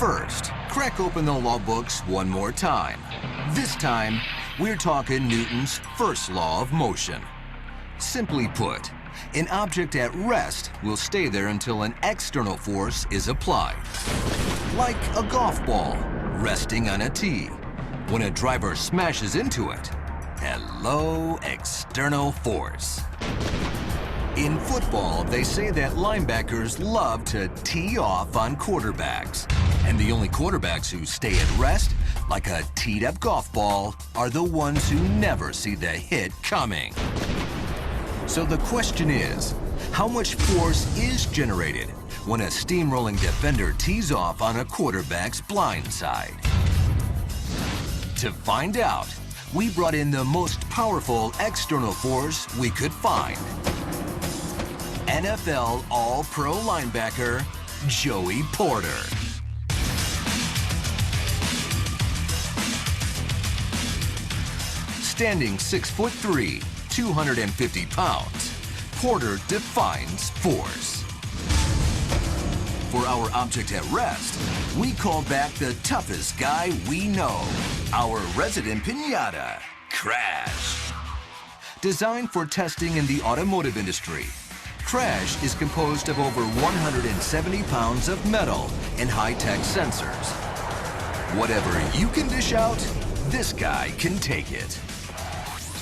First, crack open the law books one more time. This time, we're talking Newton's first law of motion. Simply put, an object at rest will stay there until an external force is applied. Like a golf ball resting on a tee. When a driver smashes into it, hello, external force. In football, they say that linebackers love to tee off on quarterbacks. And the only quarterbacks who stay at rest, like a teed-up golf ball, are the ones who never see the hit coming. So the question is, how much force is generated when a steamrolling defender tees off on a quarterback's blind side? To find out, we brought in the most powerful external force we could find. NFL All-Pro linebacker, Joey Porter. Standing 6'3", 250 pounds, Porter defines force. For our object at rest, we call back the toughest guy we know, our resident piñata, Crash. Designed for testing in the automotive industry, Crash is composed of over 170 pounds of metal and high-tech sensors. Whatever you can dish out, this guy can take it.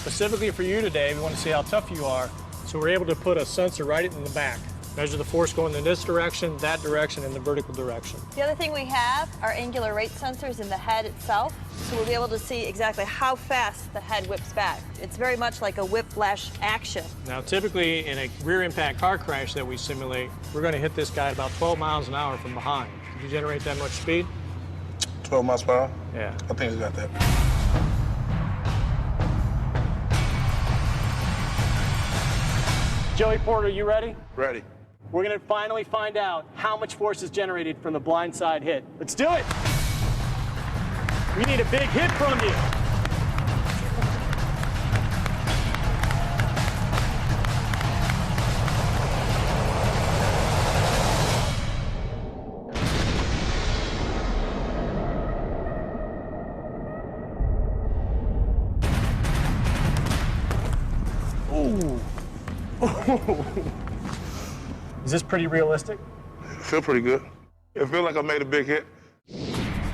Specifically for you today, we want to see how tough you are, so we're able to put a sensor right in the back. Measure the force going in this direction, that direction, and the vertical direction. The other thing we have are angular rate sensors in the head itself, so we'll be able to see exactly how fast the head whips back. It's very much like a whiplash action. Now, typically in a rear impact car crash that we simulate, we're going to hit this guy at about 12 miles an hour from behind. Did you generate that much speed? 12 miles per hour? Yeah. I think we got that. Joey Porter, you ready? Ready. We're going to finally find out how much force is generated from the blindside hit. Let's do it. We need a big hit from you. Ooh. Is this pretty realistic? I feel pretty good. I feel like I made a big hit.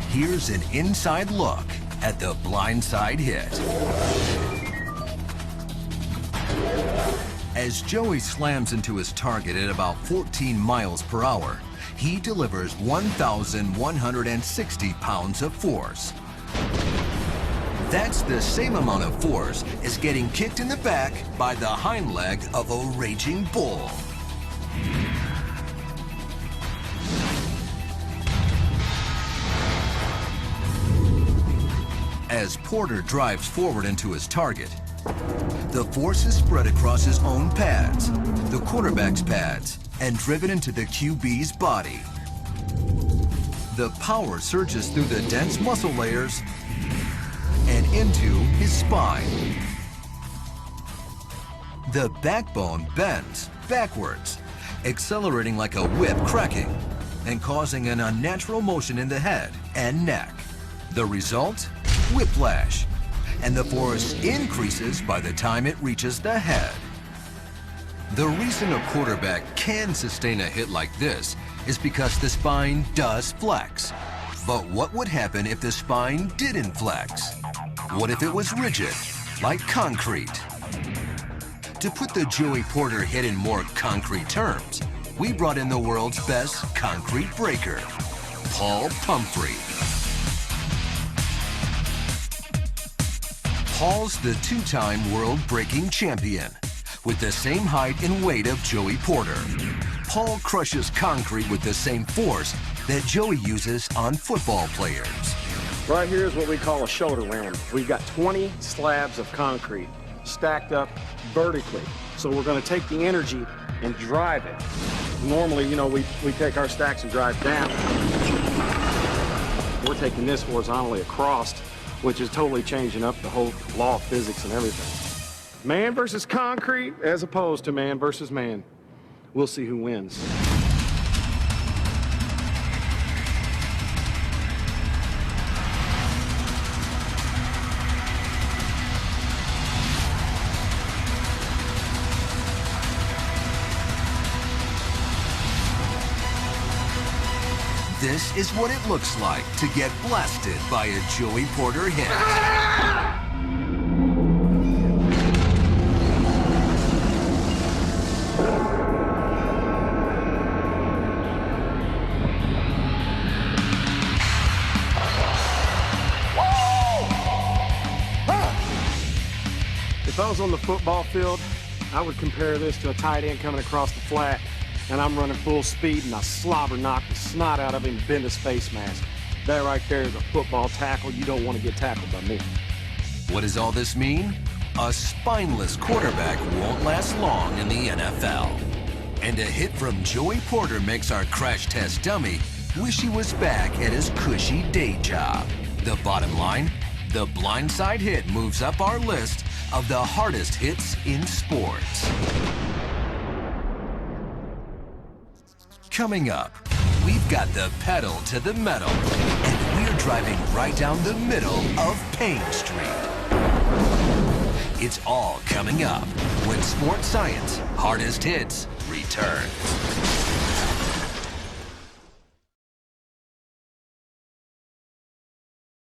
Here's an inside look at the blindside hit. As Joey slams into his target at about 14 miles per hour, he delivers 1,160 pounds of force. That's the same amount of force as getting kicked in the back by the hind leg of a raging bull. As Porter drives forward into his target, the force is spread across his own pads, the quarterback's pads, and driven into the QB's body. The power surges through the dense muscle layers and into his spine. The backbone bends backwards, accelerating like a whip cracking and causing an unnatural motion in the head and neck. The result? Whiplash. And the force increases by the time it reaches the head. The reason a quarterback can sustain a hit like this is because the spine does flex. But what would happen if the spine didn't flex? What if it was rigid, like concrete? To put the Joey Porter hit in more concrete terms, we brought in the world's best concrete breaker, Paul Pumphrey. Paul's the two-time world breaking champion, with the same height and weight of Joey Porter. Paul crushes concrete with the same force that Joey uses on football players. Right here is what we call a shoulder ram. We've got 20 slabs of concrete stacked up vertically. So we're going to take the energy and drive it. Normally, you know, we take our stacks and drive down. We're taking this horizontally across, which is totally changing up the whole law of physics and everything. Man versus concrete as opposed to man versus man. We'll see who wins. This is what it looks like to get blasted by a Joey Porter hit. If I was on the football field, I would compare this to a tight end coming across the flat, and I'm running full speed, and I slobber knock the snot out of him and bend his face mask. That right there is a football tackle. You don't want to get tackled by me. What does all this mean? A spineless quarterback won't last long in the NFL. And a hit from Joey Porter makes our crash test dummy wish he was back at his cushy day job. The bottom line, the blindside hit moves up our list of the hardest hits in sports. Coming up, we've got the pedal to the metal, and we're driving right down the middle of Payne Street. It's all coming up when Sports Science Hardest Hits returns.